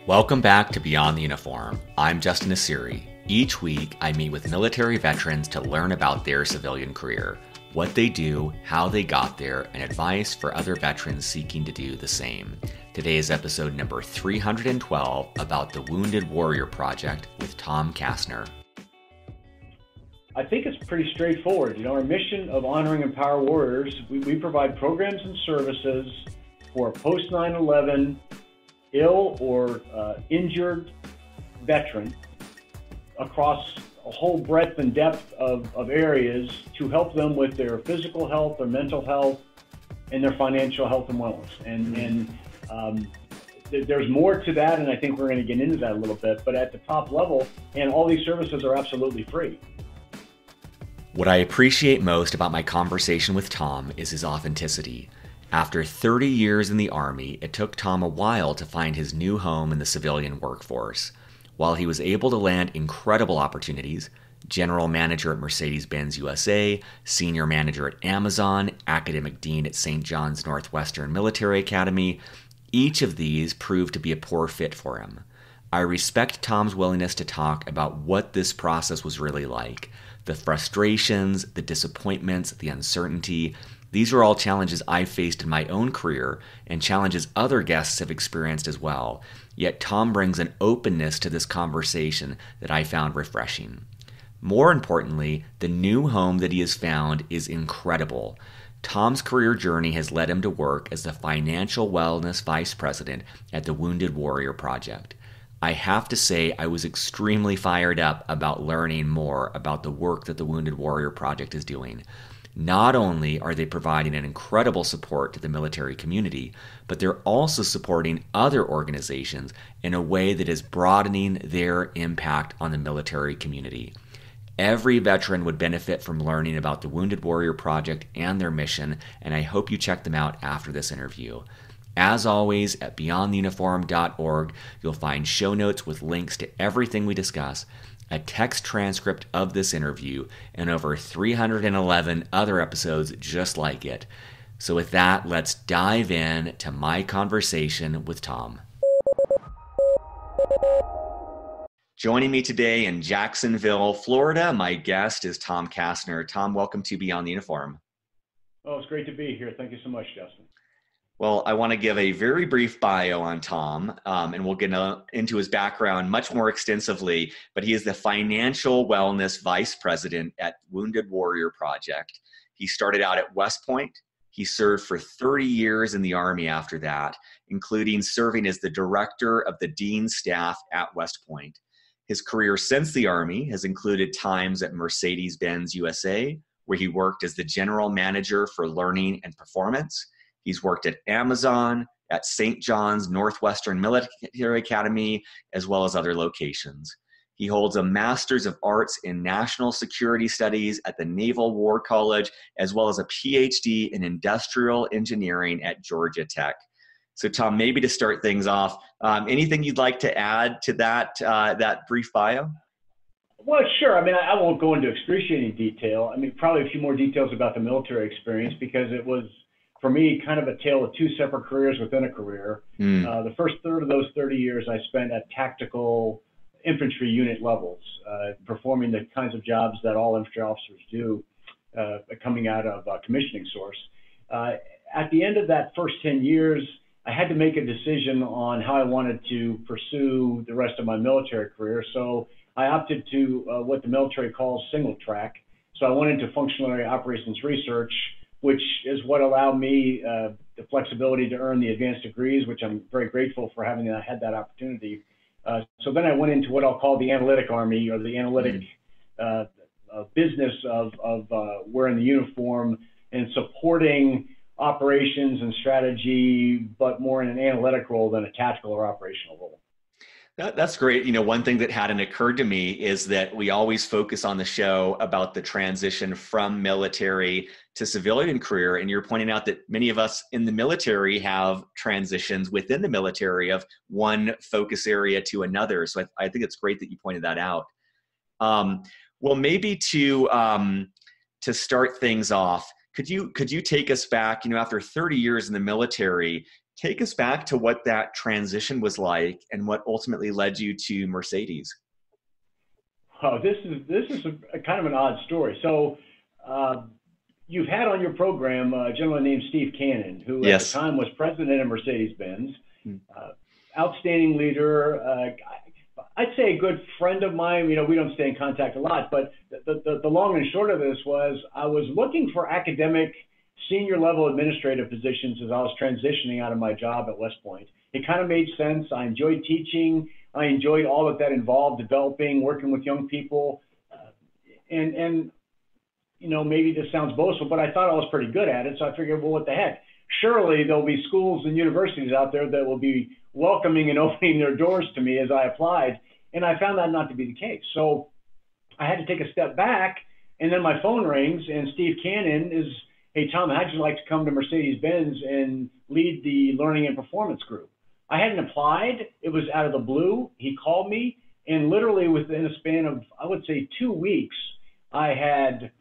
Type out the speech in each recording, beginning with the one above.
Welcome back to Beyond the Uniform. I'm Justin Asiri. Each week, I meet with military veterans to learn about their civilian career, what they do, how they got there, and advice for other veterans seeking to do the same. Today is episode number 312 about the Wounded Warrior Project with Tom Kastner. I think it's pretty straightforward. Our mission of honoring and empower warriors, we provide programs and services for post 9/11 ill or injured veteran across a whole breadth and depth of areas to help them with their physical health, their mental health, and their financial health and wellness. And there's more to that, and I think we're going to get into that a little bit, but at the top level, and all these services are absolutely free. What I appreciate most about my conversation with Tom is his authenticity. After 30 years in the Army, it took Tom a while to find his new home in the civilian workforce. While he was able to land incredible opportunities, general manager at Mercedes-Benz USA, senior manager at Amazon, academic dean at St. John's Northwestern Military Academy, each of these proved to be a poor fit for him. I respect Tom's willingness to talk about what this process was really like. The frustrations, the disappointments, the uncertainty. These are all challenges I've faced in my own career and challenges other guests have experienced as well. Yet Tom brings an openness to this conversation that I found refreshing. More importantly, the new home that he has found is incredible. Tom's career journey has led him to work as the Financial Wellness Vice President at the Wounded Warrior Project. I have to say I was extremely fired up about learning more about the work that the Wounded Warrior Project is doing. Not only are they providing an incredible support to the military community, but they're also supporting other organizations in a way that is broadening their impact on the military community. Every veteran would benefit from learning about the Wounded Warrior Project and their mission, and I hope you check them out after this interview. As always, at beyondtheuniform.org, you'll find show notes with links to everything we discuss, a text transcript of this interview, and over 311 other episodes just like it. So with that, let's dive in to my conversation with Tom. Joining me today in Jacksonville, Florida, my guest is Tom Kastner. Tom, welcome to Beyond the Uniform. Oh, it's great to be here. Thank you so much, Justin. Well, I want to give a very brief bio on Tom, and we'll get into his background much more extensively, but he is the Financial Wellness Vice President at Wounded Warrior Project. He started out at West Point. He served for 30 years in the Army after that, including serving as the Director of the Dean's Staff at West Point. His career since the Army has included times at Mercedes-Benz USA, where he worked as the General Manager for Learning and Performance. He's worked at Amazon, at St. John's Northwestern Military Academy, as well as other locations. He holds a Master's of Arts in National Security Studies at the Naval War College, as well as a PhD in Industrial Engineering at Georgia Tech. So Tom, maybe to start things off, anything you'd like to add to that brief bio? Well, sure. I won't go into excruciating detail. Probably a few more details about the military experience, because it was, for me, kind of a tale of two separate careers within a career. The first third of those 30 years I spent at tactical infantry unit levels, performing the kinds of jobs that all infantry officers do coming out of commissioning source. At the end of that first 10 years, I had to make a decision on how I wanted to pursue the rest of my military career. So I opted to what the military calls single track. So I went into functional area operations research, which is what allowed me the flexibility to earn the advanced degrees, which I'm very grateful for having had that opportunity. So then I went into what I'll call the analytic army, or the analytic business of wearing the uniform and supporting operations and strategy, but more in an analytic role than a tactical or operational role. That's great. One thing that hadn't occurred to me is that we always focus on the show about the transition from military to civilian career. And you're pointing out that many of us in the military have transitions within the military of one focus area to another. So I think it's great that you pointed that out. Well, maybe to start things off, could you take us back, after 30 years in the military, take us back to what that transition was like and what ultimately led you to Mercedes. Oh, this is a kind of an odd story. So, you've had on your program a gentleman named Steve Cannon, who at the time was president of Mercedes-Benz, outstanding leader. I'd say a good friend of mine. You know, we don't stay in contact a lot, but the long and short of this was I was looking for academic senior level administrative positions as I was transitioning out of my job at West Point. It kind of made sense. I enjoyed teaching. I enjoyed all that involved, developing, working with young people, and you know, maybe this sounds boastful, but I thought I was pretty good at it. So I figured, well, what the heck? Surely there'll be schools and universities out there that will be welcoming and opening their doors to me as I applied. And I found that not to be the case. So I had to take a step back, and then my phone rings, and Steve Cannon is, hey, Tom, how'd you like to come to Mercedes-Benz and lead the Learning and Performance Group? I hadn't applied. It was out of the blue. He called me, and literally within a span of, I would say, 2 weeks, I had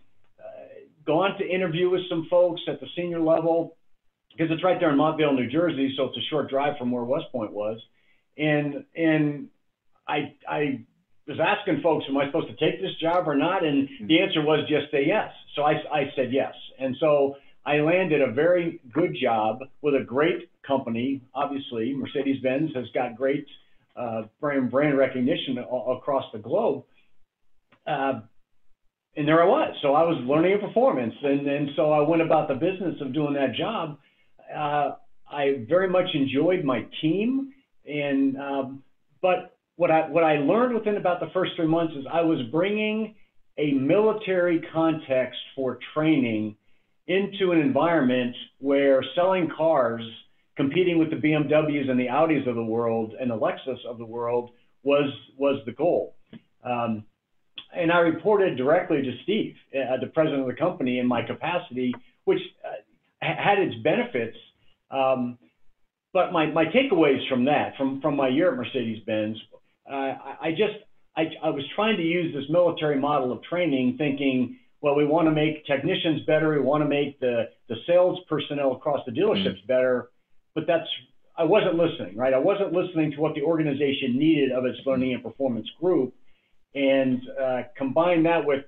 gone to interview with some folks at the senior level, because it's right there in Montvale, New Jersey, so it's a short drive from where West Point was. And I was asking folks, am I supposed to take this job or not? And the answer was just say yes. So I said yes. And so I landed a very good job with a great company. Obviously, Mercedes-Benz has got great brand recognition across the globe. And there I was. So I was learning and performance. And so I went about the business of doing that job. I very much enjoyed my team. But what I learned within about the first 3 months is I was bringing a military context for training into an environment where selling cars, competing with the BMWs and the Audis of the world and the Lexus of the world was the goal. And I reported directly to Steve, the president of the company, in my capacity, which had its benefits. But my takeaways from that, from my year at Mercedes-Benz, I was trying to use this military model of training, thinking, well, we want to make technicians better. We want to make the sales personnel across the dealerships better. But I wasn't listening, right? I wasn't listening to what the organization needed of its learning and performance group. And combine that with,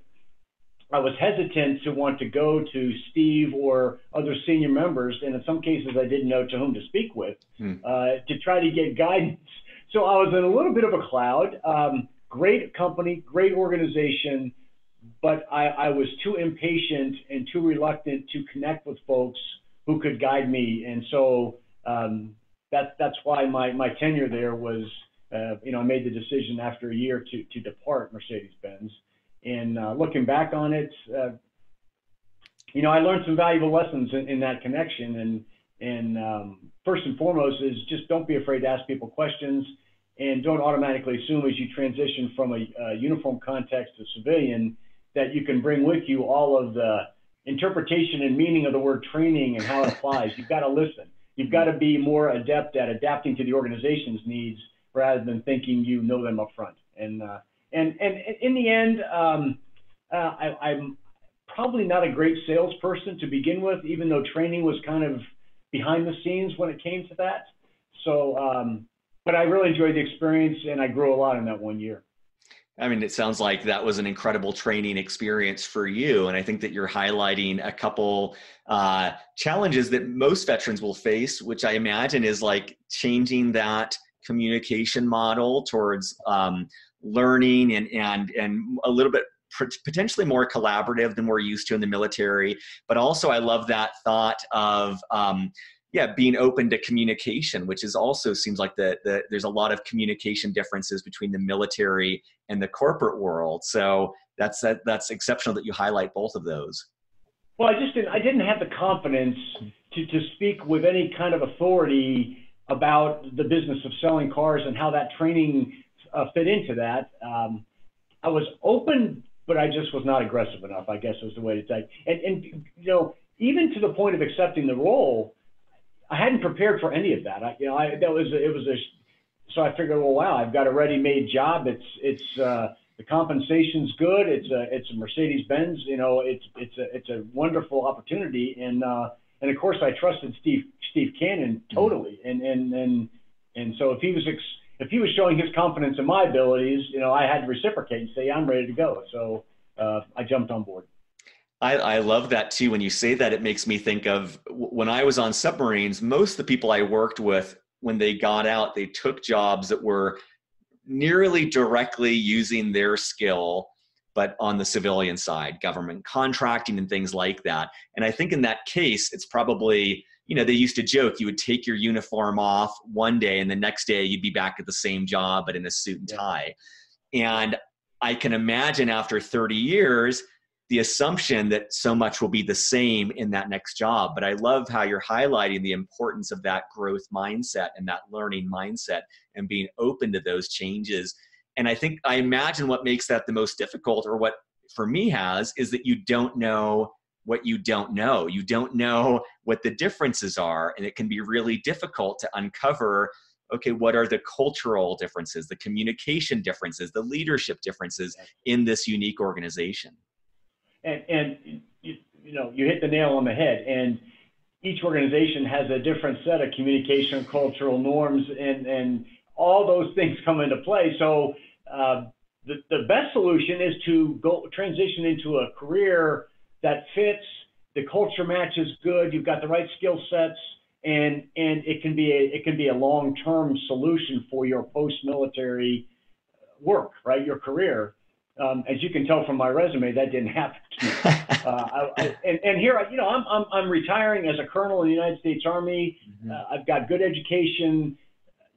I was hesitant to want to go to Steve or other senior members, and in some cases I didn't know to whom to speak with, to try to get guidance. So I was in a little bit of a cloud. Great company, great organization, but I was too impatient and too reluctant to connect with folks who could guide me. And so that's why my tenure there was, I made the decision after a year to depart Mercedes-Benz. And looking back on it, I learned some valuable lessons in that connection. And first and foremost is just don't be afraid to ask people questions, and don't automatically assume as you transition from a uniform context to civilian that you can bring with you all of the interpretation and meaning of the word training and how it applies. You've got to listen. You've got to be more adept at adapting to the organization's needs rather than thinking you know them up front. And in the end, I'm probably not a great salesperson to begin with, even though training was kind of behind the scenes when it came to that. So, but I really enjoyed the experience, and I grew a lot in that 1 year. I mean, it sounds like that was an incredible training experience for you. And I think that you're highlighting a couple challenges that most veterans will face, which I imagine is like changing that communication model towards learning and a little bit potentially more collaborative than we're used to in the military. But also I love that thought of being open to communication, which is also seems like there's a lot of communication differences between the military and the corporate world. So that's exceptional that you highlight both of those. Well, I didn't have the confidence to speak with any kind of authority about the business of selling cars and how that training fit into that. I was open, but I just was not aggressive enough, I guess was the way to say. And even to the point of accepting the role, I hadn't prepared for any of that. So I figured, well, wow, I've got a ready-made job. It's the compensation's good. It's a Mercedes-Benz. It's a wonderful opportunity, and And of course, I trusted Steve Cannon totally. And so if he was showing his confidence in my abilities, I had to reciprocate and say, I'm ready to go. So I jumped on board. I love that too. When you say that, it makes me think of when I was on submarines, most of the people I worked with, when they got out, they took jobs that were nearly directly using their skill, but on the civilian side, government contracting and things like that. And I think in that case, it's probably, they used to joke, you would take your uniform off one day and the next day you'd be back at the same job, but in a suit and tie. And I can imagine after 30 years, the assumption that so much will be the same in that next job. But I love how you're highlighting the importance of that growth mindset and that learning mindset and being open to those changes. And I imagine what makes that the most difficult, or what for me is that you don't know what you don't know. You don't know what the differences are. And it can be really difficult to uncover, okay, what are the cultural differences, the communication differences, the leadership differences in this unique organization. And you hit the nail on the head. And each organization has a different set of communication, cultural norms, and all those things come into play. So the best solution is to go transition into a career that fits. The culture match is good. You've got the right skill sets, and it can be a long-term solution for your post-military work, right? Your career. As you can tell from my resume, that didn't happen to me. And here, I'm retiring as a colonel in the United States Army. I've got good education.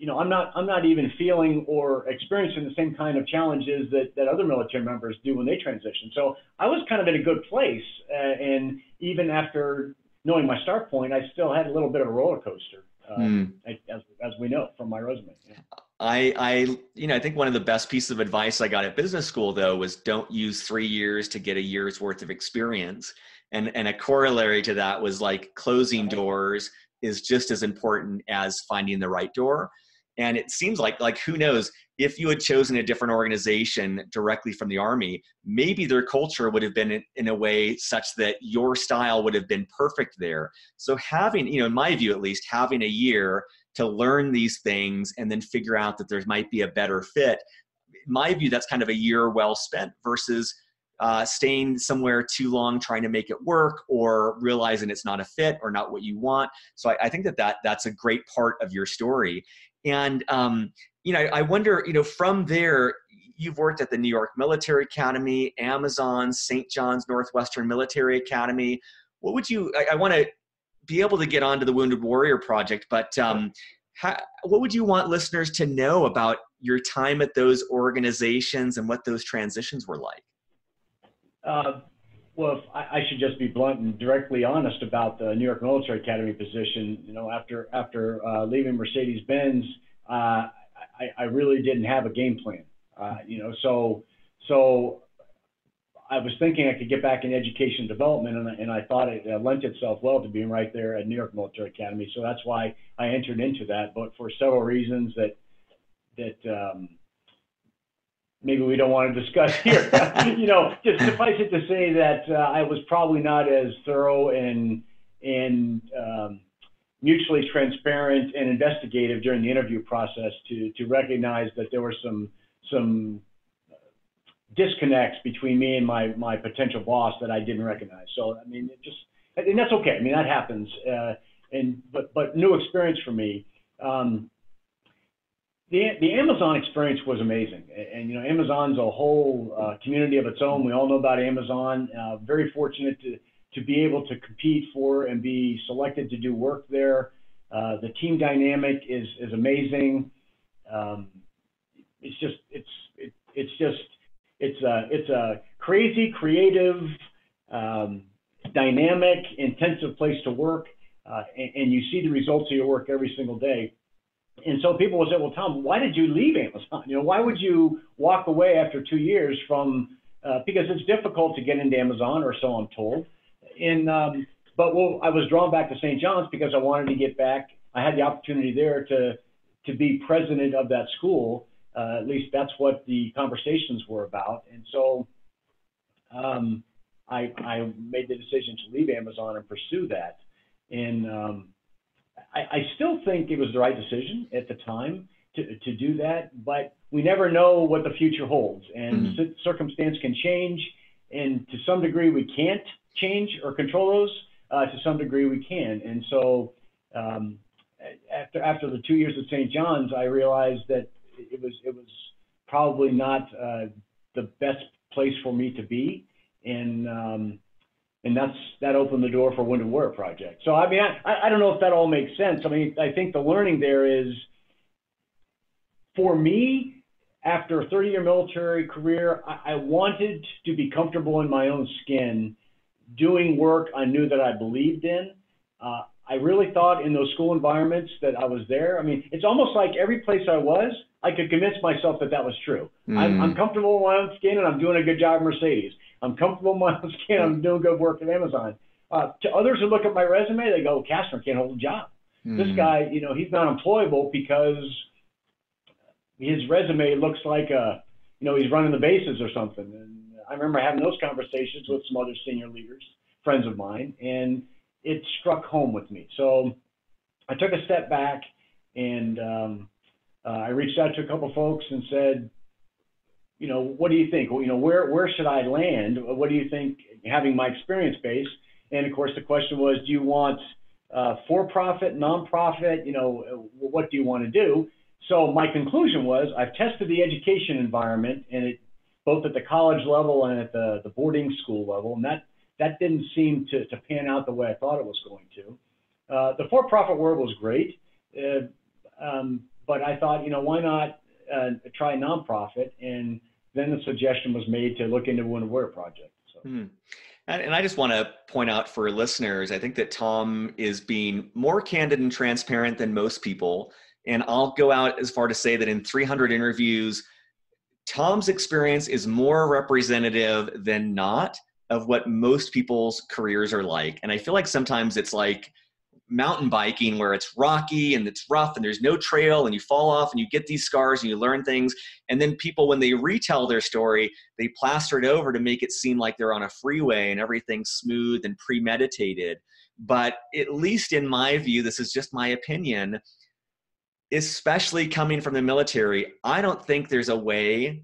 I'm not even feeling or experiencing the same kind of challenges that other military members do when they transition. So I was kind of in a good place. And even after knowing my start point, I still had a little bit of a roller coaster, as we know from my resume. Yeah. I think one of the best pieces of advice I got at business school, though, was don't use 3 years to get a year's worth of experience. And a corollary to that was like closing doors is just as important as finding the right door. And it seems like who knows, if you had chosen a different organization directly from the Army, maybe their culture would have been in a way such that your style would have been perfect there. So having, in my view at least, having a year to learn these things and then figure out that there might be a better fit, in my view, that's kind of a year well spent versus staying somewhere too long trying to make it work, or realizing it's not a fit or not what you want. So I think that's a great part of your story. And, I wonder, from there, you've worked at the New York Military Academy, Amazon, St. John's Northwestern Military Academy. What would I want to be able to get onto the Wounded Warrior Project, but what would you want listeners to know about your time at those organizations and what those transitions were like? Well, I should just be blunt and directly honest about the New York Military Academy position. After leaving Mercedes-Benz, I really didn't have a game plan. So I was thinking I could get back in education development, and I thought it lent itself well to being right there at New York Military Academy. So that's why I entered into that. But for several reasons that maybe we don't want to discuss here. Just suffice it to say that I was probably not as thorough and mutually transparent and investigative during the interview process to recognize that there were some disconnects between me and my potential boss that I didn't recognize. So and that's okay. That happens. But new experience for me. The Amazon experience was amazing, and Amazon's a whole community of its own. We all know about Amazon. Very fortunate to be able to compete for and be selected to do work there. The team dynamic is amazing. It's a crazy, creative, dynamic, intensive place to work, and you see the results of your work every single day. And so people will say, well, Tom, why did you leave Amazon? Why would you walk away after 2 years from, because it's difficult to get into Amazon, or so I'm told. But I was drawn back to St. John's because I wanted to get back. I had the opportunity there to be president of that school. At least that's what the conversations were about. And so I made the decision to leave Amazon and pursue that. And I still think it was the right decision at the time to do that, but we never know what the future holds, and circumstance can change, and to some degree we can't change or control those. To some degree we can, and so after the 2 years at St. John's, I realized that it was probably not the best place for me to be, and that opened the door for Winter Warrior Project. So I mean, I don't know if that all makes sense. I mean, I think the learning there is, for me, after a 30-year military career, I wanted to be comfortable in my own skin, doing work I knew that I believed in. I really thought in those school environments that I was there. I mean, it's almost like every place I was, I could convince myself that was true. I'm comfortable in my own skin, and I'm doing a good job at Mercedes. I'm comfortable in my own skin. I'm doing good work at Amazon. To others who look at my resume, they go, Kastner can't hold a job. This guy, he's not employable because his resume looks like he's running the bases or something. And I remember having those conversations with some other senior leaders, friends of mine, and it struck home with me. So I took a step back, and I reached out to a couple folks and said, what do you think? Well, where should I land? What do you think, having my experience base? And of course, the question was, do you want for-profit, nonprofit? What do you want to do? So my conclusion was, I've tested the education environment, and both at the college level and at the boarding school level, and that didn't seem to pan out the way I thought it was going to. The for-profit world was great, but I thought, why not try nonprofit? And then the suggestion was made to look into Winter Warrior Project. So. And I just want to point out for listeners, I think that Tom is being more candid and transparent than most people. And I'll go out as far to say that in 300 interviews, Tom's experience is more representative than not of what most people's careers are like. And I feel like sometimes it's like mountain biking, where it's rocky and it's rough and there's no trail and you fall off and you get these scars and you learn things. And then people, when they retell their story, they plaster it over to make it seem like they're on a freeway and everything's smooth and premeditated. But at least in my view, this is just my opinion, especially coming from the military, I don't think there's a way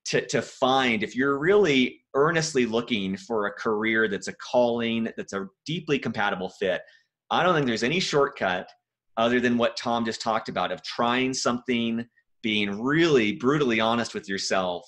to find, if you're really earnestly looking for a career that's a calling, that's a deeply compatible fit, I don't think there's any shortcut other than what Tom just talked about, of trying something, being really brutally honest with yourself,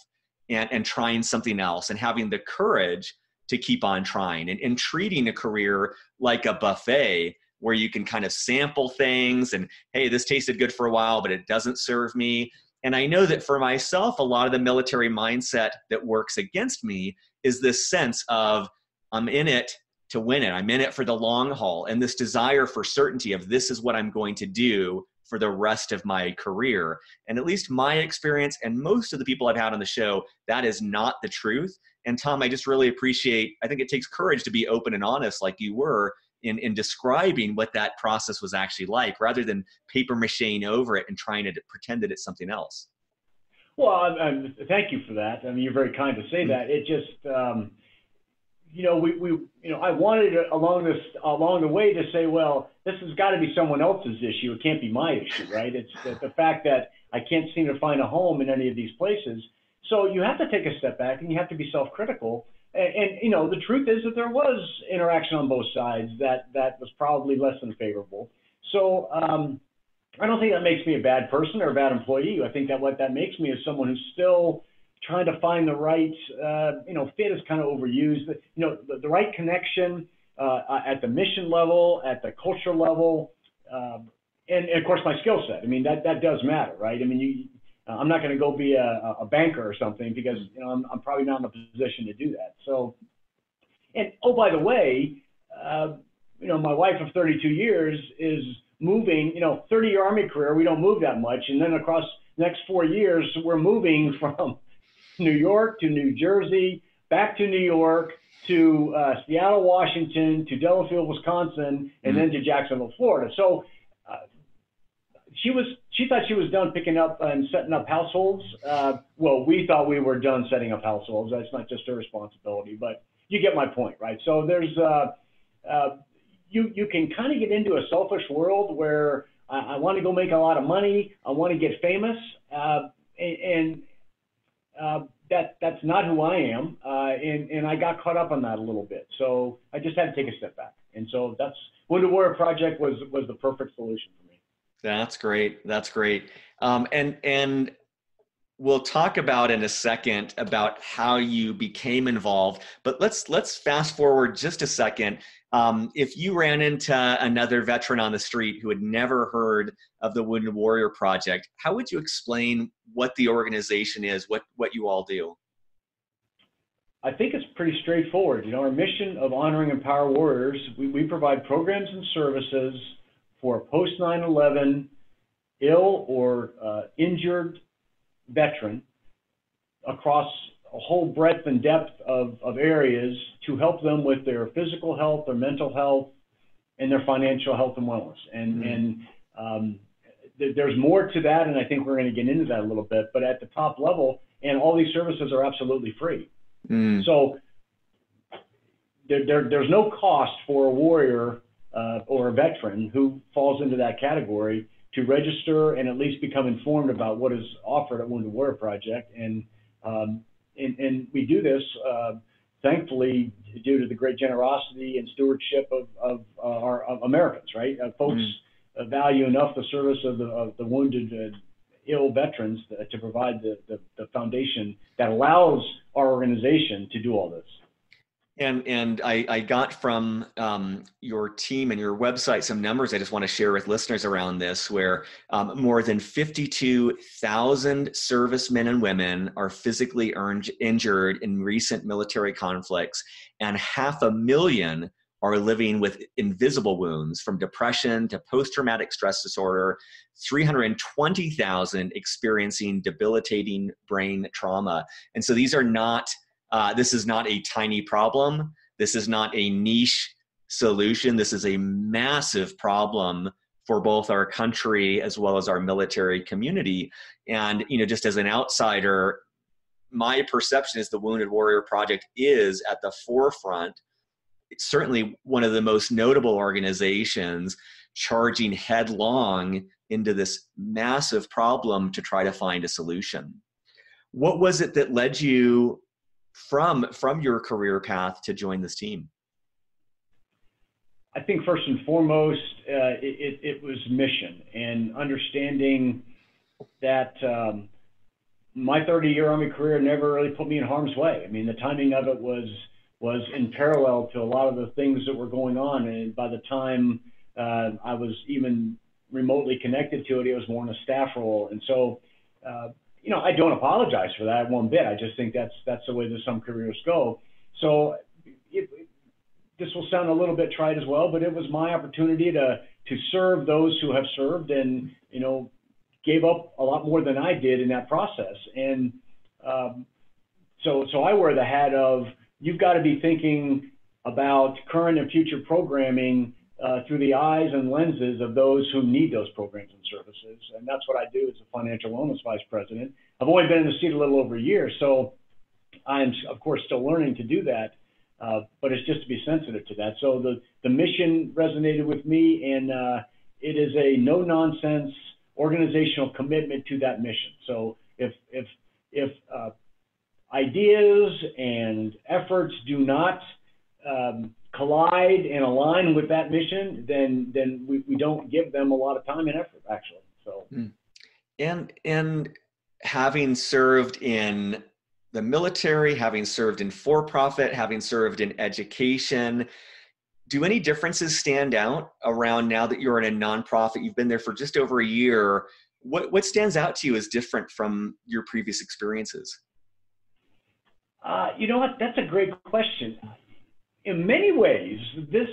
and trying something else, and having the courage to keep on trying, and treating a career like a buffet where you can kind of sample things and, hey, this tasted good for a while, but it doesn't serve me. And I know that for myself, a lot of the military mindset that works against me is this sense of, I'm in it to win it. I'm in it for the long haul. And this desire for certainty of, this is what I'm going to do for the rest of my career. And at least my experience, and most of the people I've had on the show, that is not the truth. And Tom, I just really appreciate, I think it takes courage to be open and honest like you were in describing what that process was actually like, rather than paper macheing over it and trying to pretend that it's something else. Well, thank you for that. I mean, you're very kind to say that. It just, I wanted along the way to say, well, this has got to be someone else's issue. It can't be my issue, right? It's the fact that I can't seem to find a home in any of these places. So you have to take a step back, and you have to be self-critical. And the truth is that there was interaction on both sides that was probably less than favorable. So I don't think that makes me a bad person or a bad employee. I think that what that makes me is someone who's still trying to find the right, fit is kind of overused, the right connection at the mission level, at the culture level, and of course my skill set. I mean, that does matter, right? I mean, I'm not going to go be a banker or something, because I'm probably not in a position to do that. So, and oh, by the way, my wife of 32 years is moving. 30-year Army career, we don't move that much, and then across the next 4 years, we're moving from New York to New Jersey, back to New York, to Seattle, Washington, to Delafield, Wisconsin, and then to Jacksonville, Florida. So she thought she was done picking up and setting up households. Well, we thought we were done setting up households. That's not just her responsibility, but you get my point, right? So there's, you can kind of get into a selfish world where I want to go make a lot of money, I want to get famous, and that's not who I am, and I got caught up on that a little bit. So I just had to take a step back, and so that's Wounded Warrior Project was the perfect solution for me. That's great. That's great. And we'll talk about in a second about how you became involved, but let's fast forward just a second. If you ran into another veteran on the street who had never heard of the Wounded Warrior Project, how would you explain what the organization is, what you all do? I think it's pretty straightforward. Our mission of honoring and empower warriors, we provide programs and services for post 9/11 ill or injured veteran across a whole breadth and depth of areas to help them with their physical health, their mental health, and their financial health and wellness. And there's more to that, and I think we're going to get into that a little bit. But at the top level, and all these services are absolutely free. So there's no cost for a warrior or a veteran who falls into that category to register and at least become informed about what is offered at Wounded Warrior Project. And we do this, thankfully, due to the great generosity and stewardship of Americans, right? Folks value enough the service of the wounded, ill veterans to provide the foundation that allows our organization to do all this. And I got from your team and your website some numbers I just want to share with listeners around this, where more than 52,000 servicemen and women are physically injured in recent military conflicts, and 500,000 are living with invisible wounds, from depression to post-traumatic stress disorder, 320,000 experiencing debilitating brain trauma. And so these are not this is not a tiny problem. This is not a niche solution. This is a massive problem for both our country as well as our military community. And, just as an outsider, my perception is the Wounded Warrior Project is at the forefront. It's certainly one of the most notable organizations charging headlong into this massive problem to try to find a solution. What was it that led you from your career path to join this team? I think first and foremost, it was mission and understanding that my 30-year Army career never really put me in harm's way. I mean, the timing of it was in parallel to a lot of the things that were going on. And by the time I was even remotely connected to it, it was more in a staff role. And so, I don't apologize for that one bit. I just think that's the way that some careers go. So this will sound a little bit trite as well, but it was my opportunity to serve those who have served and, gave up a lot more than I did in that process. And so I wear the hat of, you've got to be thinking about current and future programming through the eyes and lenses of those who need those programs and services. And that's what I do as a financial wellness vice president. I've only been in the seat a little over a year, so I'm, of course, still learning to do that, but it's just to be sensitive to that. So the mission resonated with me, and it is a no-nonsense organizational commitment to that mission. So if ideas and efforts do not collide and align with that mission, then we don't give them a lot of time and effort, actually. So, and having served in the military, having served in for-profit, having served in education, do any differences stand out around now that you're in a nonprofit? You've been there for just over a year. What stands out to you as different from your previous experiences? You know what? That's a great question. In many ways, this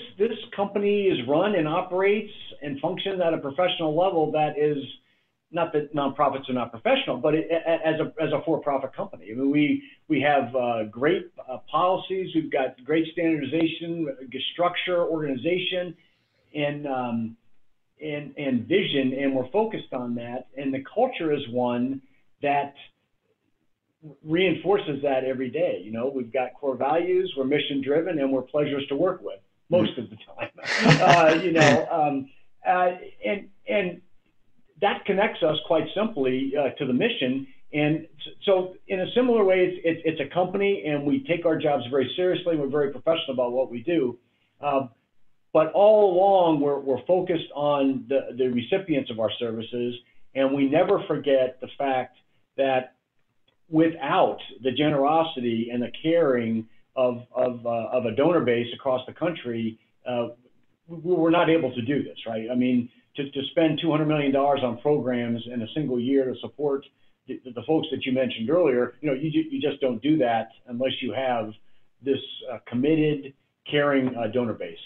company is run and operates and functions at a professional level that is, not that nonprofits are not professional, but as a for-profit company. I mean, we have great policies. We've got great standardization, structure, organization, and vision, and we're focused on that. And the culture is one that reinforces that every day. We've got core values, we're mission driven, and we're pleasures to work with. most of the time. And that connects us quite simply to the mission. And so in a similar way, it's a company, and we take our jobs very seriously. We're very professional about what we do. But all along, we're focused on the recipients of our services, and we never forget the fact that without the generosity and the caring of a donor base across the country, we're not able to do this, right? I mean, to spend $200 million on programs in a single year to support the folks that you mentioned earlier, you just don't do that unless you have this committed, caring donor base.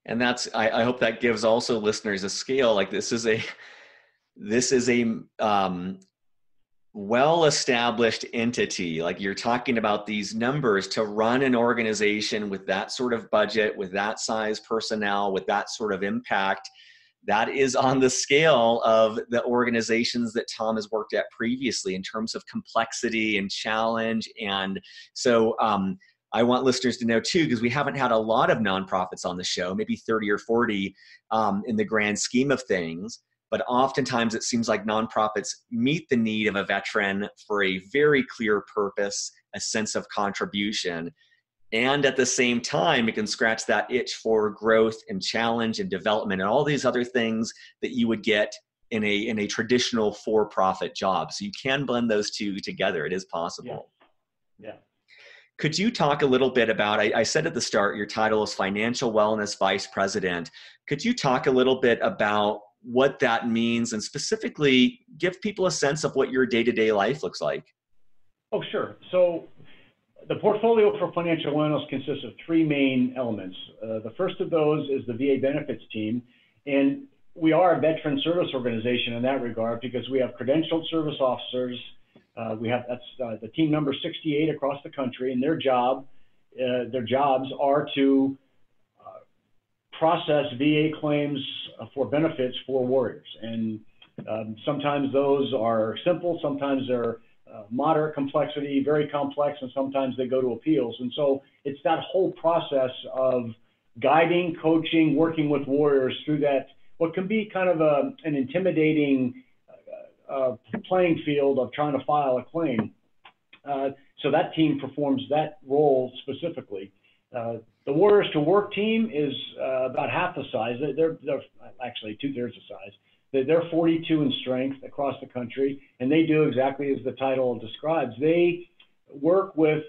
And I hope that gives also listeners a scale. Like this is a well-established entity. Like you're talking about these numbers to run an organization with that sort of budget, with that size personnel, with that sort of impact. That is on the scale of the organizations that Tom has worked at previously in terms of complexity and challenge. And so I want listeners to know too, because we haven't had a lot of nonprofits on the show, maybe 30 or 40 in the grand scheme of things. But oftentimes it seems like nonprofits meet the need of a veteran for a very clear purpose, a sense of contribution. And at the same time, it can scratch that itch for growth and challenge and development and all these other things that you would get in a traditional for-profit job. So you can blend those two together. It is possible. Yeah. Could you talk a little bit about, I said at the start, your title is Financial Wellness Vice President. Could you talk a little bit about what that means and specifically give people a sense of what your day-to-day life looks like? Oh, sure. So the portfolio for financial wellness consists of three main elements. The first of those is the VA benefits team. And we are a veteran service organization in that regard because we have credentialed service officers. That's the team number 68 across the country, and their jobs are to process VA claims for benefits for warriors. And sometimes those are simple, sometimes they're moderate complexity, very complex, and sometimes they go to appeals. And so it's that whole process of guiding, coaching, working with warriors through that, what can be kind of an intimidating playing field of trying to file a claim. So that team performs that role specifically. The Warriors to Work team is about half the size. They're actually 2/3 the size. They're 42 in strength across the country, and they do exactly as the title describes. They work with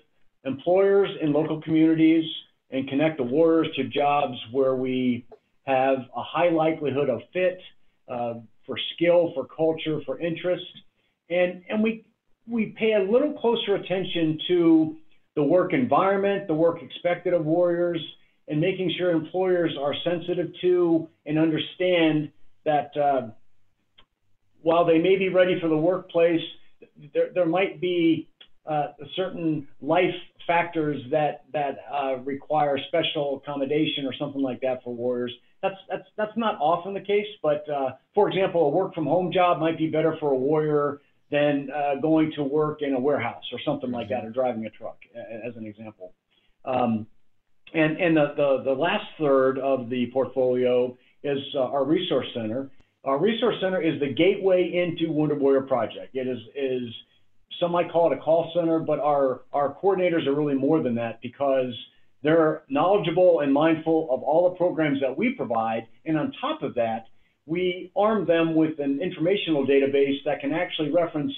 employers in local communities and connect the warriors to jobs where we have a high likelihood of fit for skill, for culture, for interest. And we pay a little closer attention to the work environment, the work expected of warriors, and making sure employers are sensitive to and understand that while they may be ready for the workplace, there might be certain life factors that require special accommodation or something like that for warriors. That's not often the case, but for example, a work from home job might be better for a warrior than going to work in a warehouse or something like that, or driving a truck, as an example. And the last third of the portfolio is our resource center. Our resource center is the gateway into Wounded Warrior Project. It is some might call it a call center, but our coordinators are really more than that because they're knowledgeable and mindful of all the programs that we provide. And on top of that, we arm them with an informational database that can actually reference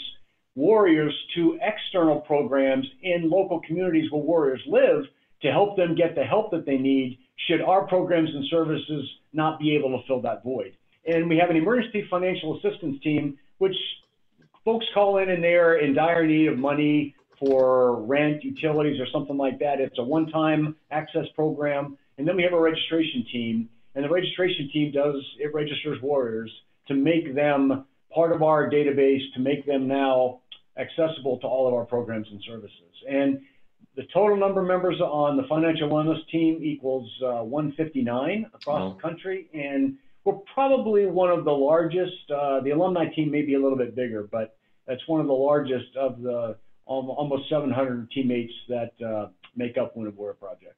warriors to external programs in local communities where warriors live to help them get the help that they need should our programs and services not be able to fill that void. And we have an emergency financial assistance team, which folks call in and they're in dire need of money for rent, utilities, or something like that. It's a one-time access program. And then we have a registration team. And the registration team registers warriors to make them part of our database, to make them now accessible to all of our programs and services. And the total number of members on the financial wellness team equals 159 across the country. And we're probably one of the largest. The alumni team may be a little bit bigger, but that's one of the largest of the almost 700 teammates that make up Wounded Warrior Project.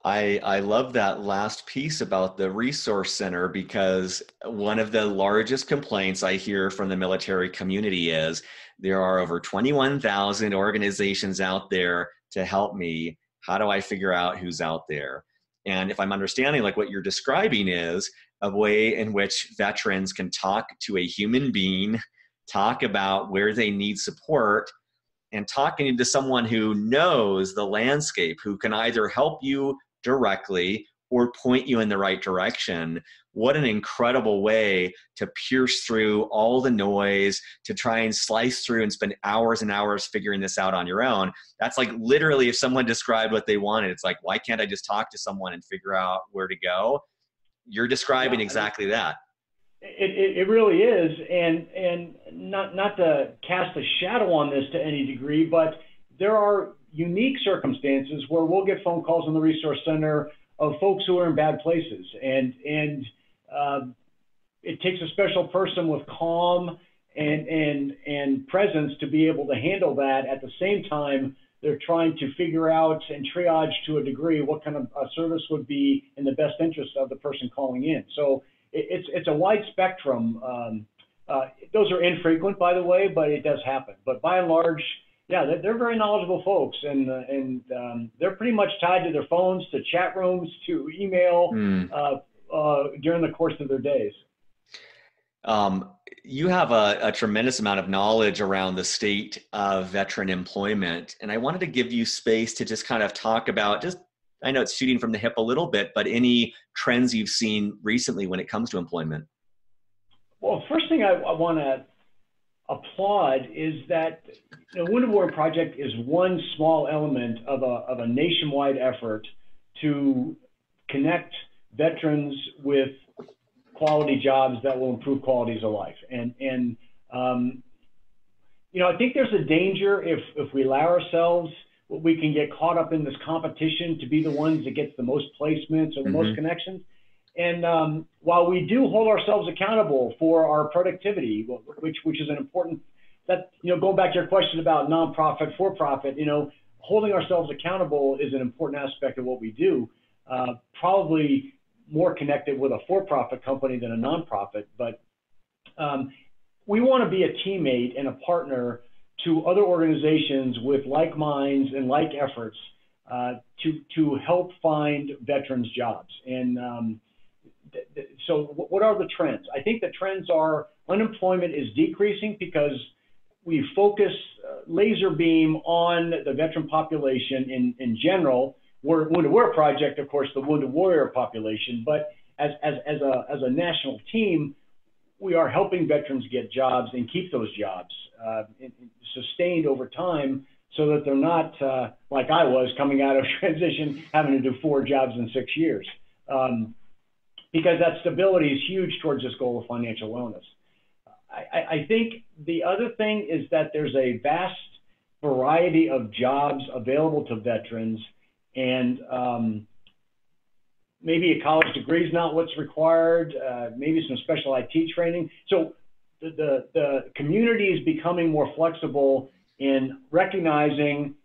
I love that last piece about the resource center, because one of the largest complaints I hear from the military community is there are over 21,000 organizations out there to help me. How do I figure out who's out there? And if I'm understanding, like what you're describing is a way in which veterans can talk to a human being, talk about where they need support, and talking to someone who knows the landscape, who can either help you directly or point you in the right direction. What an incredible way to pierce through all the noise, to try and slice through and spend hours and hours figuring this out on your own. That's like literally if someone described what they wanted, it's like, why can't I just talk to someone and figure out where to go? You're describing exactly that. It really is, and not to cast a shadow on this to any degree, but there are unique circumstances where we'll get phone calls in the resource center of folks who are in bad places, and it takes a special person with calm and presence to be able to handle that. At the same time, they're trying to figure out and triage to a degree what kind of a service would be in the best interest of the person calling in. So it's a wide spectrum. Those are infrequent, by the way, but it does happen. But by and large, yeah, they're very knowledgeable folks, and they're pretty much tied to their phones, to chat rooms, to email during the course of their days. You have a tremendous amount of knowledge around the state of veteran employment, and I wanted to give you space to just kind of talk about, just, I know it's shooting from the hip a little bit, but any trends you've seen recently when it comes to employment? Well, first thing I want to applaud is that the Wounded Warrior Project is one small element of a nationwide effort to connect veterans with quality jobs that will improve qualities of life. And I think there's a danger if we allow ourselves, we can get caught up in this competition to be the ones that gets the most placements or the most connections. And while we do hold ourselves accountable for our productivity, which is an important, going back to your question about nonprofit, for-profit, holding ourselves accountable is an important aspect of what we do. Probably more connected with a for-profit company than a nonprofit, but we want to be a teammate and a partner to other organizations with like minds and like efforts to help find veterans jobs. And so what are the trends? I think the trends are unemployment is decreasing because we focus laser beam on the veteran population in general. We're Wounded Warrior Project, of course, the Wounded Warrior population, but as a national team, we are helping veterans get jobs and keep those jobs sustained over time, so that they're not like I was coming out of transition, having to do 4 jobs in 6 years, because that stability is huge towards this goal of financial wellness. I think the other thing is that there's a vast variety of jobs available to veterans, and maybe a college degree is not what's required, maybe some special IT training. So the community is becoming more flexible in recognizing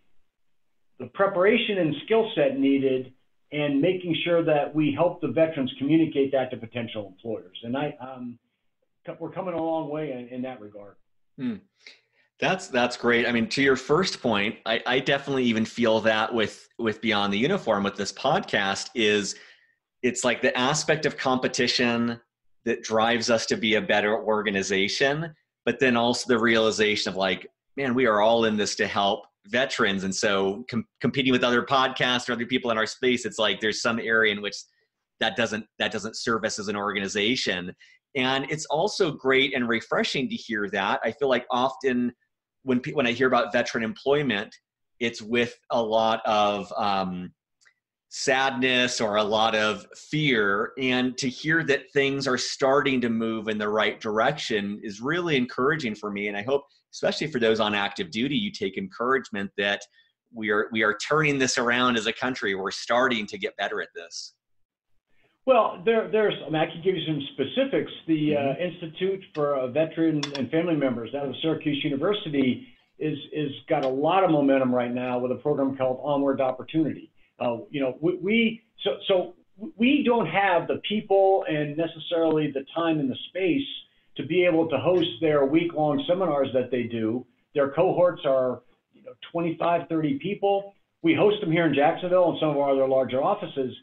the preparation and skill set needed and making sure that we help the veterans communicate that to potential employers. And we're coming a long way in that regard. That's great. I mean, to your first point, I definitely even feel that with Beyond the Uniform, with this podcast, it's like the aspect of competition that drives us to be a better organization, but then also the realization of like, man, we are all in this to help veterans. And so competing with other podcasts or other people in our space, it's like there's some area in which that doesn't serve us as an organization. And it's also great and refreshing to hear that. I feel like often when I hear about veteran employment, it's with a lot of sadness or a lot of fear. And to hear that things are starting to move in the right direction is really encouraging for me. And I hope, especially for those on active duty, you take encouragement that we are turning this around as a country. We're starting to get better at this. Well, I can give you some specifics. The Institute for Veteran and Family Members out of Syracuse University is got a lot of momentum right now with a program called Onward to Opportunity. We don't have the people and necessarily the time and the space to be able to host their week-long seminars that they do. Their cohorts are 25, 30 people. We host them here in Jacksonville and some of our other larger offices,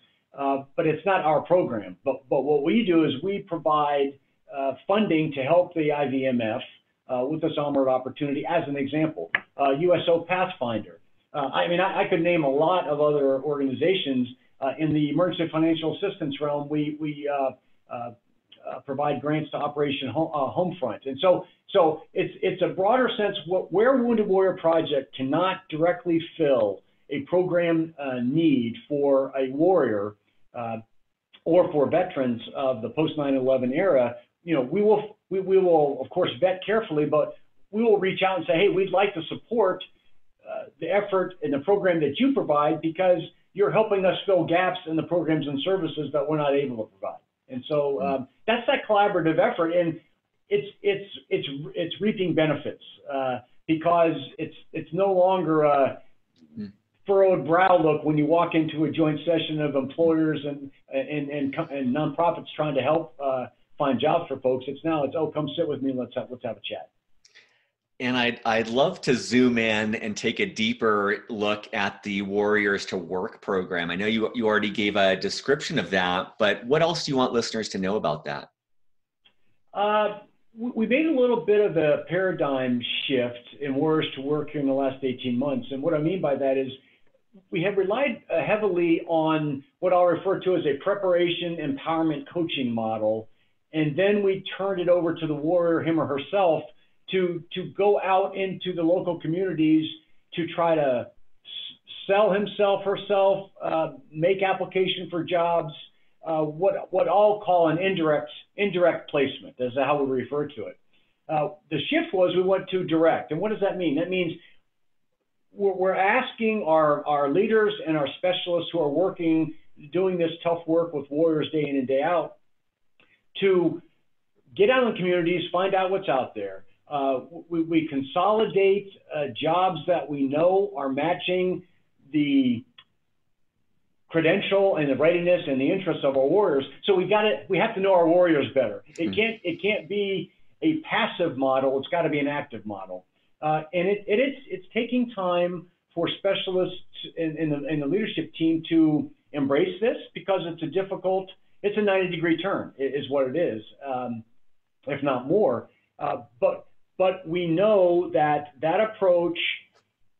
but it's not our program. But what we do is we provide funding to help the IVMF with this Armor of Opportunity, as an example. USO Pathfinder. I could name a lot of other organizations in the emergency financial assistance realm. We provide grants to Operation Homefront, and so it's a broader sense. Where Wounded Warrior Project cannot directly fill a program need for a warrior or for veterans of the post 9/11 era, we will of course vet carefully, but we will reach out and say, hey, we'd like to support the effort in the program that you provide because you're helping us fill gaps in the programs and services that we're not able to provide. And so that's that collaborative effort, and it's reaping benefits because it's no longer a furrowed brow look when you walk into a joint session of employers and nonprofits trying to help find jobs for folks. It's come sit with me, let's have a chat. And I'd love to zoom in and take a deeper look at the Warriors to Work program. I know you already gave a description of that, but what else do you want listeners to know about that? We made a little bit of a paradigm shift in Warriors to Work here in the last 18 months. And what I mean by that is we have relied heavily on what I'll refer to as a preparation empowerment coaching model. And then we turned it over to the warrior, him or herself, to go out into the local communities to try to sell himself, herself, make application for jobs, what I'll call an indirect placement. That's how we refer to it. The shift was we went to direct. And what does that mean? That means we're asking our leaders and our specialists who are doing this tough work with warriors day in and day out to get out in the communities, find out what's out there. We consolidate jobs that we know are matching the credential and the readiness and the interests of our warriors. So we have to know our warriors better. It can't be a passive model. It's got to be an active model. And it's taking time for specialists in the leadership team to embrace this because it's a 90-degree turn is what it is, if not more. But we know that approach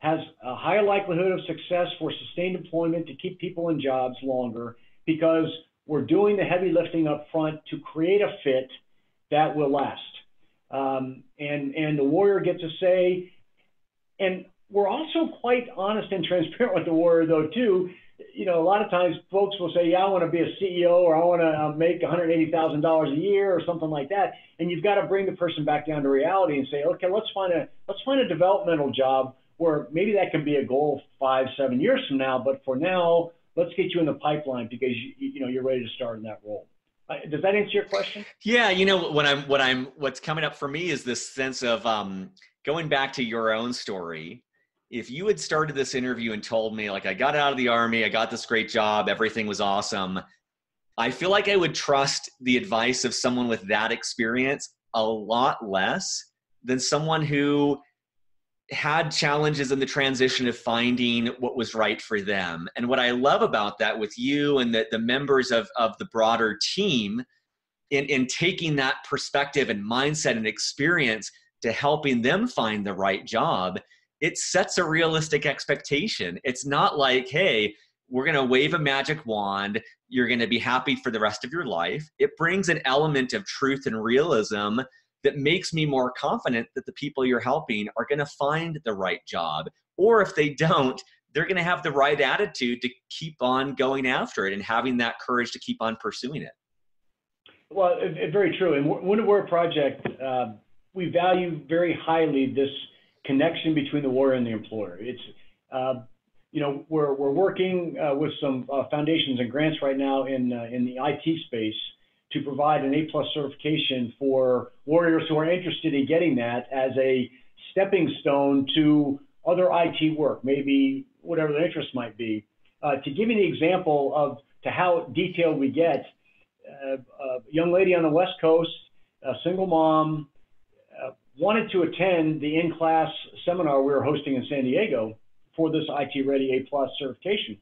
has a higher likelihood of success for sustained employment to keep people in jobs longer because we're doing the heavy lifting up front to create a fit that will last. And the warrior gets a say. And we're also quite honest and transparent with the warrior, though, too. A lot of times folks will say, yeah, I want to be a CEO or I want to make $180,000 a year or something like that. And you've got to bring the person back down to reality and say, okay, let's find a developmental job where maybe that can be a goal 5-7 years from now. But for now, let's get you in the pipeline because you're ready to start in that role. Does that answer your question? Yeah. What's coming up for me is this sense of going back to your own story. If you had started this interview and told me, like, I got out of the Army, I got this great job, everything was awesome, I feel like I would trust the advice of someone with that experience a lot less than someone who had challenges in the transition of finding what was right for them. And what I love about that with you and the members of the broader team in taking that perspective and mindset and experience to helping them find the right job, it sets a realistic expectation. It's not like, hey, we're going to wave a magic wand. You're going to be happy for the rest of your life. It brings an element of truth and realism that makes me more confident that the people you're helping are going to find the right job. Or if they don't, they're going to have the right attitude to keep on going after it and having that courage to keep on pursuing it. Well, very true. And Wounded Warrior Project, we value very highly this connection between the warrior and the employer. It's, we're working with some foundations and grants right now in the IT space to provide an A+ certification for warriors who are interested in getting that as a stepping stone to other IT work, maybe whatever their interest might be. To give you the example of to how detailed we get, a young lady on the West Coast, a single mom, wanted to attend the in-class seminar we were hosting in San Diego for this IT Ready A+ certification.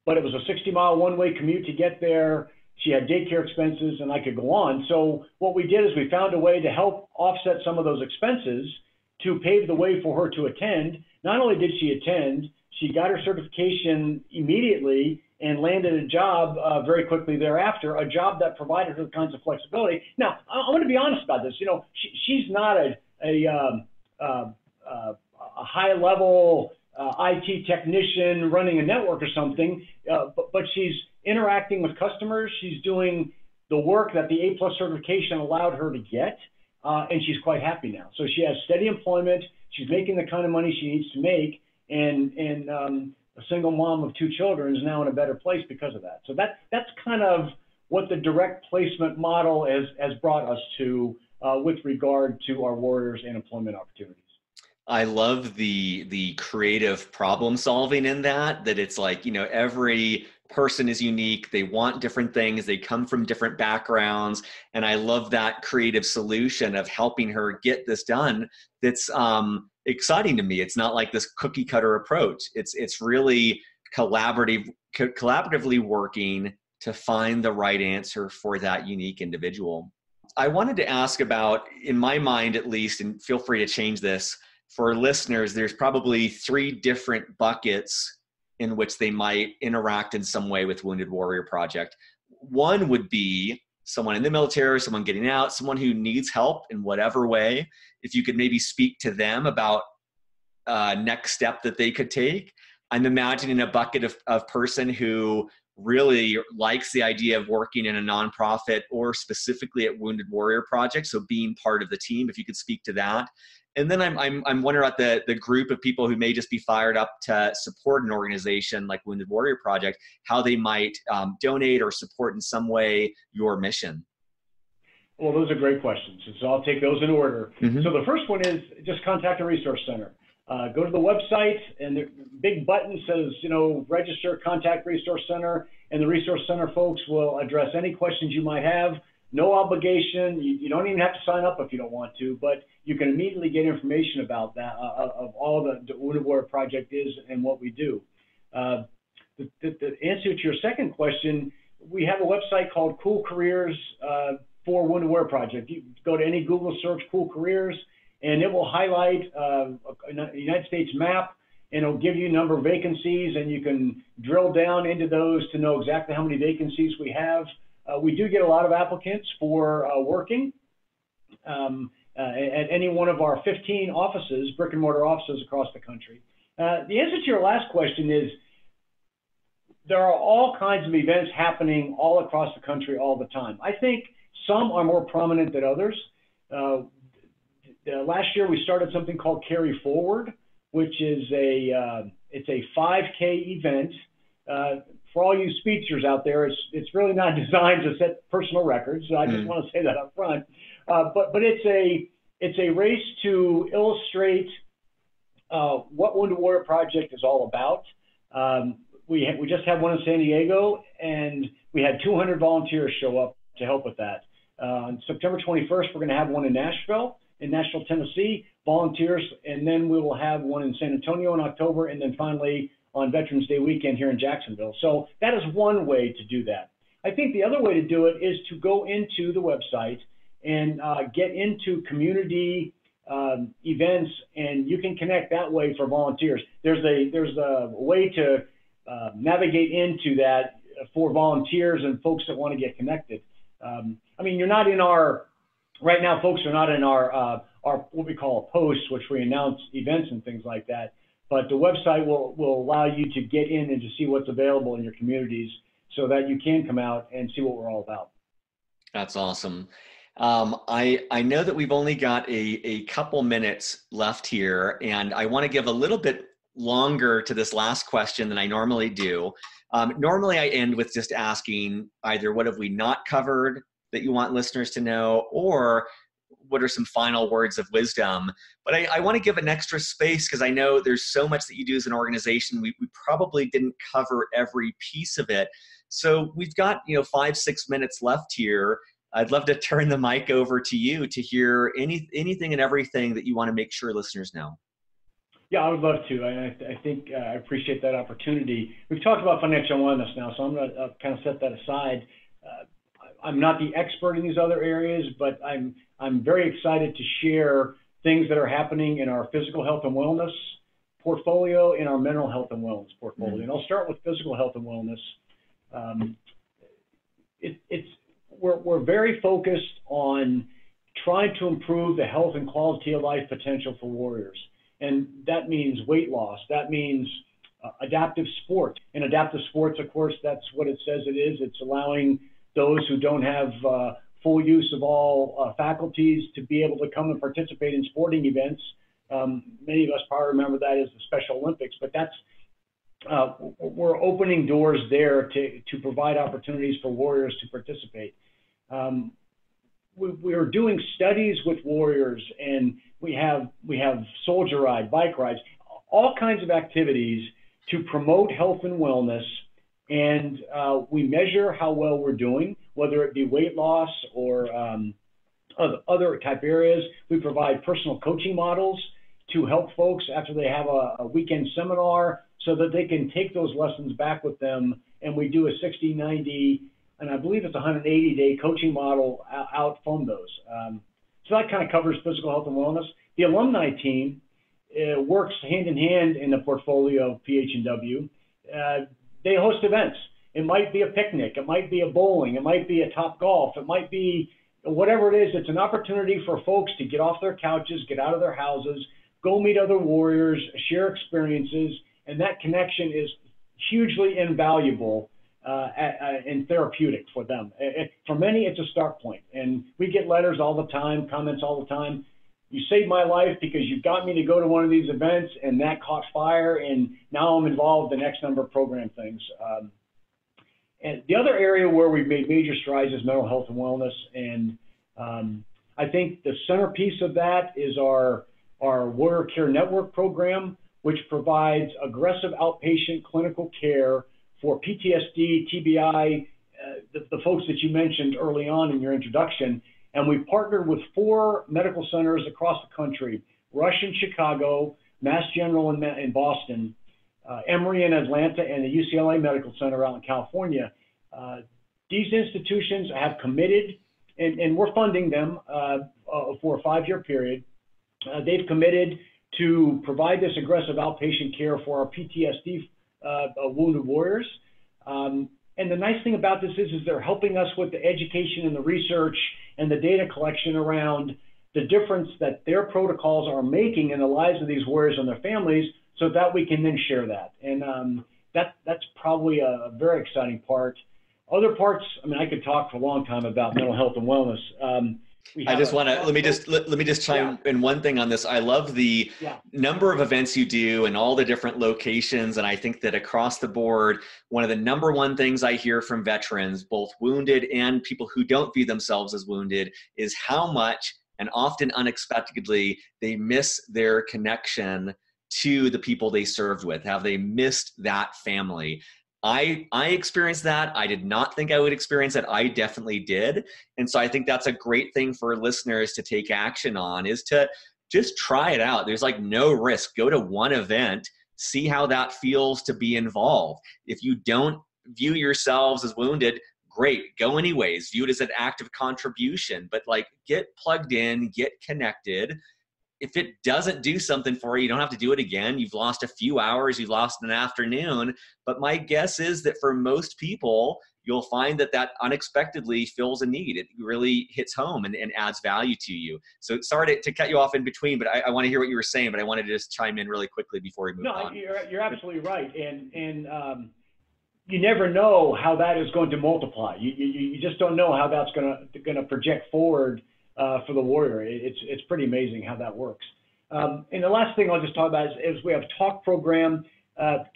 But it was a 60-mile one-way commute to get there. She had daycare expenses, and I could go on. So what we did is we found a way to help offset some of those expenses to pave the way for her to attend. Not only did she attend, she got her certification immediately and landed a job very quickly thereafter, a job that provided her the kinds of flexibility. Now, I want to be honest about this. You know, she's not a high-level IT technician running a network or something, but she's interacting with customers. She's doing the work that the A+ certification allowed her to get, and she's quite happy now. So she has steady employment. She's making the kind of money she needs to make, and a single mom of 2 children is now in a better place because of that. So that's kind of what the direct placement model has brought us to with regard to our warriors and employment opportunities. I love the creative problem solving in that it's like, you know, every person is unique. They want different things. They come from different backgrounds. And I love that creative solution of helping her get this done. That's exciting to me. It's not like this cookie cutter approach. It's really collaboratively working to find the right answer for that unique individual. I wanted to ask about, in my mind at least, and feel free to change this, for listeners, there's probably 3 different buckets in which they might interact in some way with Wounded Warrior Project. One would be someone in the military, someone getting out, someone who needs help in whatever way. If you could maybe speak to them about next step that they could take. I'm imagining a bucket of person who really likes the idea of working in a nonprofit or specifically at Wounded Warrior Project, so being part of the team, if you could speak to that. And then I'm wondering about the group of people who may just be fired up to support an organization like Wounded Warrior Project, how they might donate or support in some way your mission. Well, those are great questions. So I'll take those in order. Mm-hmm. So the first one is just contact a resource center. Go to the website, and the big button says, you know, register, contact resource center, and the resource center folks will address any questions you might have. No obligation. You don't even have to sign up if you don't want to, but you can immediately get information about that, of all the Wounded Warrior Project is and what we do. The answer to your second question, we have a website called Cool Careers for Wounded Warrior Project. You go to any Google search, Cool Careers, and it will highlight a United States map, and it'll give you a number of vacancies, and you can drill down into those to know exactly how many vacancies we have. We do get a lot of applicants for working at any one of our 15 offices, brick and mortar offices across the country. The answer to your last question is there are all kinds of events happening all across the country all the time. I think some are more prominent than others. Last year we started something called Carry Forward, which is it's a 5K event. For all you speedsters out there, it's really not designed to set personal records. So I just want to say that up front. But it's a race to illustrate what Wounded Warrior Project is all about. We just had one in San Diego, and we had 200 volunteers show up to help with that. On September 21st, we're going to have one in Nashville, Tennessee, volunteers, and then we will have one in San Antonio in October, and then finally on Veterans Day weekend here in Jacksonville. So that is one way to do that. I think the other way to do it is to go into the website and get into community events, and you can connect that way for volunteers. There's a way to navigate into that for volunteers and folks that want to get connected. I mean, you're not in our right now. Folks are not in our what we call a post, which we announce events and things like that. But the website will allow you to get in and to see what's available in your communities, so that you can come out and see what we're all about. That's awesome. I know that we've only got a couple minutes left here, and I want to give a little bit longer to this last question than I normally do. Normally I end with just asking either what have we not covered that you want listeners to know, or what are some final words of wisdom? But I want to give an extra space because I know there's so much that you do as an organization. We probably didn't cover every piece of it. So we've got, 5-6 minutes left here. I'd love to turn the mic over to you to hear anything and everything that you want to make sure listeners know. Yeah, I would love to. I think I appreciate that opportunity. We've talked about financial wellness now, so I'm going to kind of set that aside. I'm not the expert in these other areas, but I'm very excited to share things that are happening in our physical health and wellness portfolio, in our mental health and wellness portfolio. And I'll start with physical health and wellness. We're very focused on trying to improve the health and quality of life potential for warriors. And that means weight loss. That means adaptive sports. In adaptive sports, of course, that's what it says it is. It's allowing those who don't have full use of all faculties to be able to come and participate in sporting events. Many of us probably remember that as the Special Olympics, but that's we're opening doors there to provide opportunities for warriors to participate. We are doing studies with warriors, and we have soldier ride, bike rides, all kinds of activities to promote health and wellness. And we measure how well we're doing, whether it be weight loss or other type areas. We provide personal coaching models to help folks after they have a weekend seminar so that they can take those lessons back with them. And we do a 60, 90, and I believe it's 180-day coaching model out from those. So that kind of covers physical health and wellness. The alumni team works hand in hand in the portfolio of PH&W. They host events. It might be a picnic. It might be a bowling. It might be a Top Golf. It might be whatever it is. It's an opportunity for folks to get off their couches, get out of their houses, go meet other warriors, share experiences, and that connection is hugely invaluable and therapeutic for them. For many, it's a start point. And we get letters all the time, comments all the time. You saved my life because you got me to go to one of these events, and that caught fire, and now I'm involved in X number of program things. And the other area where we've made major strides is mental health and wellness. And I think the centerpiece of that is our Warrior Care Network program, which provides aggressive outpatient clinical care for PTSD, TBI, the folks that you mentioned early on in your introduction. And we've partnered with 4 medical centers across the country: Rush in Chicago, Mass General in Boston, Emory in Atlanta, and the UCLA Medical Center out in California. These institutions have committed, and we're funding them for a 5-year period. They've committed to provide this aggressive outpatient care for our PTSD wounded warriors. And the nice thing about this is they're helping us with the education and the research and the data collection around the difference that their protocols are making in the lives of these warriors and their families, so that we can then share that. And that's probably a very exciting part. Other parts, I mean, I could talk for a long time about mental health and wellness. I just want to let me just chime in one thing on this. I love the number of events you do and all the different locations, and I think that across the board, one of the number one things I hear from veterans, both wounded and people who don't view themselves as wounded, is how much, and often unexpectedly, they miss their connection to the people they served with. Have they missed that family? I experienced that. I did not think I would experience it. I definitely did. And so I think that's a great thing for listeners to take action on, is to just try it out. There's like no risk. Go to one event, see how that feels to be involved. If you don't view yourselves as wounded, great, go anyways. View it as an active contribution, but like get plugged in, get connected. If it doesn't do something for you, you don't have to do it again. You've lost a few hours, you've lost an afternoon. But my guess is that for most people, you'll find that unexpectedly fills a need. It really hits home and adds value to you. So sorry to cut you off in between, but I want to hear what you were saying, but I wanted to just chime in really quickly before we move on. No, you're absolutely right. And you never know how that is going to multiply. You just don't know how that's going to project forward for the warrior. It's pretty amazing how that works. And the last thing I'll just talk about is we have a talk program.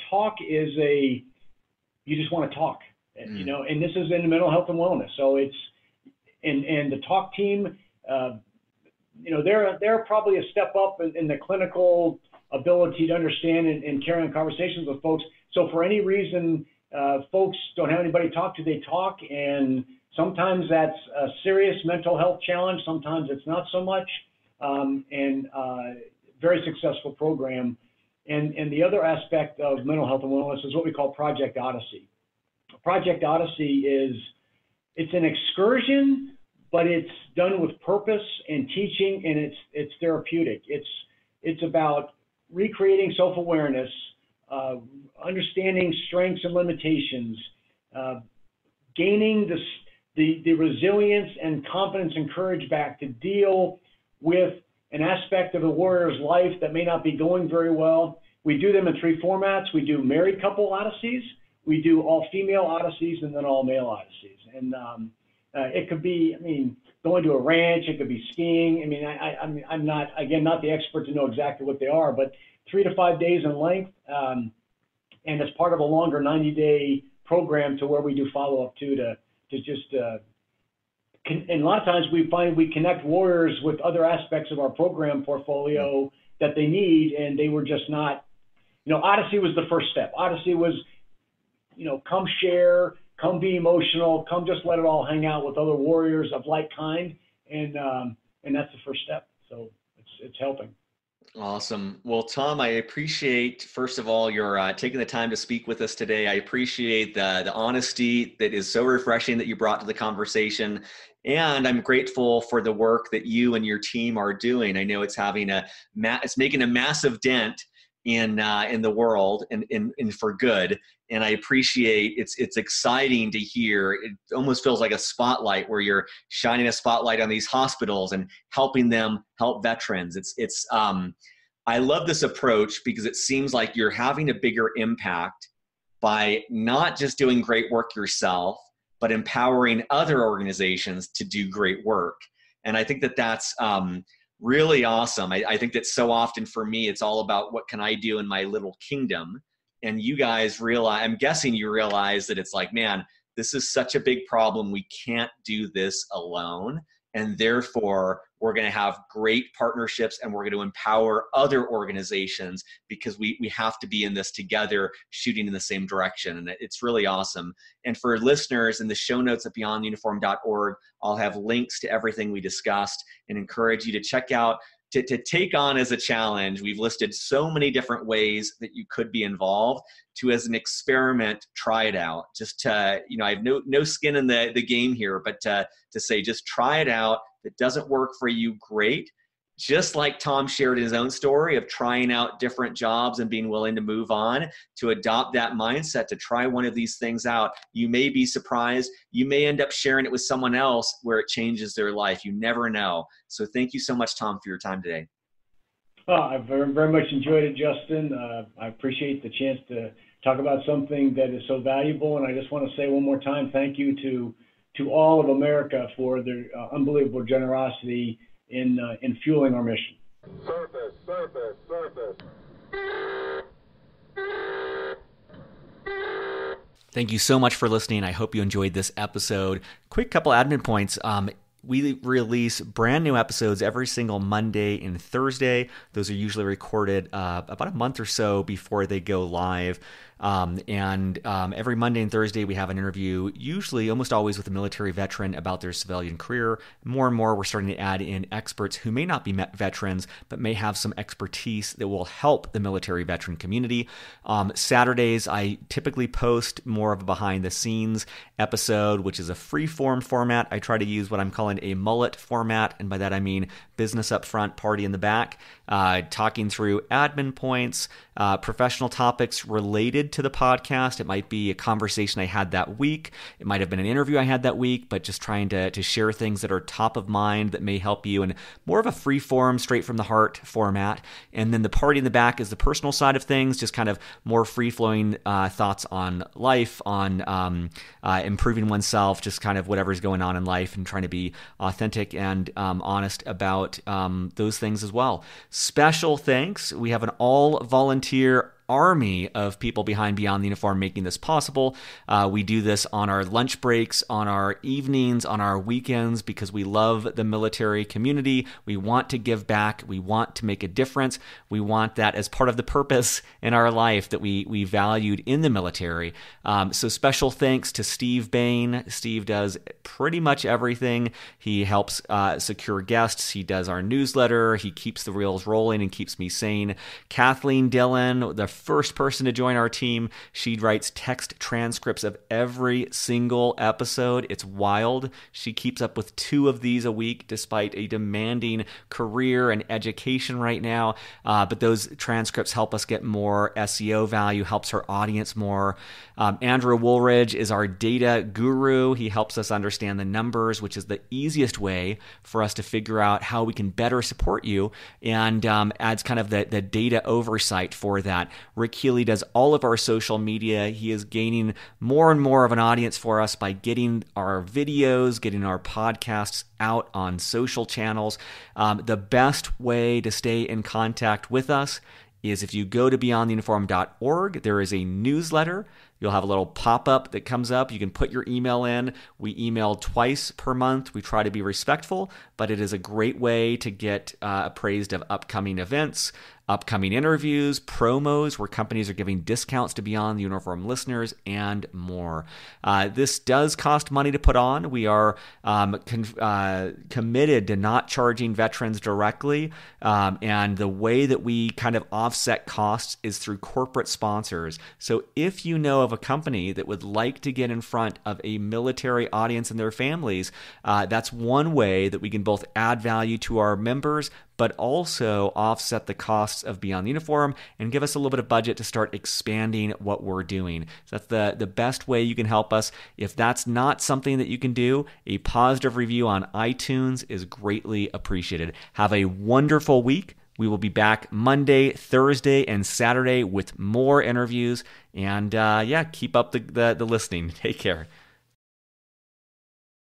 Talk is you just want to talk, you know, and this is in mental health and wellness. So and the talk team, they're probably a step up in the clinical ability to understand and carry on conversations with folks. So for any reason, folks don't have anybody to talk to, they talk, and sometimes that's a serious mental health challenge. Sometimes it's not so much, and very successful program. And the other aspect of mental health and wellness is what we call Project Odyssey. Project Odyssey it's an excursion, but it's done with purpose and teaching, and it's therapeutic. It's about recreating self-awareness, understanding strengths and limitations, gaining the resilience and confidence and courage back to deal with an aspect of a warrior's life that may not be going very well. We do them in 3 formats. We do married couple Odysseys, we do all female Odysseys, and then all male Odysseys. And it could be, going to a ranch, it could be skiing. I'm not the expert to know exactly what they are, but 3 to 5 days in length. And it's part of a longer 90-day program to where we do follow-up to just, and a lot of times we find we connect warriors with other aspects of our program portfolio that they need, and they were just not, Odyssey was the first step. Odyssey was, come share, come be emotional, come just let it all hang out with other warriors of like kind, and that's the first step. So it's helping. Awesome. Well, Tom, I appreciate, first of all, your taking the time to speak with us today. I appreciate the honesty that is so refreshing that you brought to the conversation. And I'm grateful for the work that you and your team are doing. I know it's it's making a massive dent in the world and for good. And I appreciate it's exciting to hear. It almost feels like a spotlight where you're shining a spotlight on these hospitals and helping them help veterans. I love this approach because it seems like you're having a bigger impact by not just doing great work yourself, but empowering other organizations to do great work. And I think that's really awesome. I think that so often for me, it's all about what can I do in my little kingdom. And you guys I'm guessing you realize that it's like, man, this is such a big problem. We can't do this alone. And therefore, we're going to have great partnerships and we're going to empower other organizations because we have to be in this together, shooting in the same direction. And it's really awesome. And for listeners, in the show notes at beyonduniform.org, I'll have links to everything we discussed and encourage you to check out, to take on as a challenge. We've listed so many different ways that you could be involved. To, as an experiment, try it out. Just to, I have no skin in the game here, but to say, just try it out. If it doesn't work for you, great. Just like Tom shared his own story of trying out different jobs and being willing to move on, to adopt that mindset, to try one of these things out. You may be surprised. You may end up sharing it with someone else where it changes their life. You never know. So thank you so much, Tom, for your time today. Well, I very, very much enjoyed it, Justin. I appreciate the chance to talk about something that is so valuable. And I just want to say one more time, thank you to all of America for their unbelievable generosity in fueling our mission. Surface. Thank you so much for listening. I hope you enjoyed this episode. Quick couple admin points. We release brand new episodes every single Monday and Thursday. Those are usually recorded about a month or so before they go live. Every Monday and Thursday, we have an interview, usually almost always with a military veteran about their civilian career. More and more, we're starting to add in experts who may not be veterans, but may have some expertise that will help the military veteran community. Saturdays, I typically post more of a behind-the-scenes episode, which is a free-form format. I try to use what I'm calling a mullet format, and by that I mean business up front, party in the back, talking through admin points, professional topics related to the podcast. It might be a conversation I had that week. It might have been an interview I had that week, but just trying to share things that are top of mind that may help you, and more of a free form, straight from the heart format. And then the party in the back is the personal side of things, just kind of more free-flowing thoughts on life, on improving oneself, just kind of whatever's going on in life, and trying to be authentic and honest about those things as well. Special thanks. We have an all-volunteer army of people behind Beyond the Uniform making this possible. We do this on our lunch breaks, on our evenings, on our weekends, because we love the military community. We want to give back. We want to make a difference. We want that as part of the purpose in our life that we valued in the military. So special thanks to Steve Bain. Steve does pretty much everything. He helps secure guests. He does our newsletter. He keeps the reels rolling and keeps me sane. Kathleen Dillon, the first person to join our team, she writes text transcripts of every single episode. It's wild. She keeps up with 2 of these a week despite a demanding career and education right now. But those transcripts help us get more SEO value, helps her audience more. Andrew Woolridge is our data guru. He helps us understand the numbers, which is the easiest way for us to figure out how we can better support you, and adds kind of the data oversight for that. Rick Healy does all of our social media. He is gaining more and more of an audience for us by getting our videos, getting our podcasts out on social channels. The best way to stay in contact with us is if you go to beyondtheuniform.org, there is a newsletter. You'll have a little pop-up that comes up. You can put your email in. We email twice per month. We try to be respectful, but it is a great way to get appraised of upcoming events, upcoming interviews, promos where companies are giving discounts to Beyond the Uniform listeners, and more. This does cost money to put on. We are committed to not charging veterans directly, and the way that we kind of offset costs is through corporate sponsors. So if you know of a company that would like to get in front of a military audience and their families, that's one way that we can both add value to our members, but also offset the costs of Beyond the Uniform and give us a little bit of budget to start expanding what we're doing. So that's the best way you can help us. If that's not something that you can do, a positive review on iTunes is greatly appreciated. Have a wonderful week. We will be back Monday, Thursday, and Saturday with more interviews. And keep up the listening. Take care.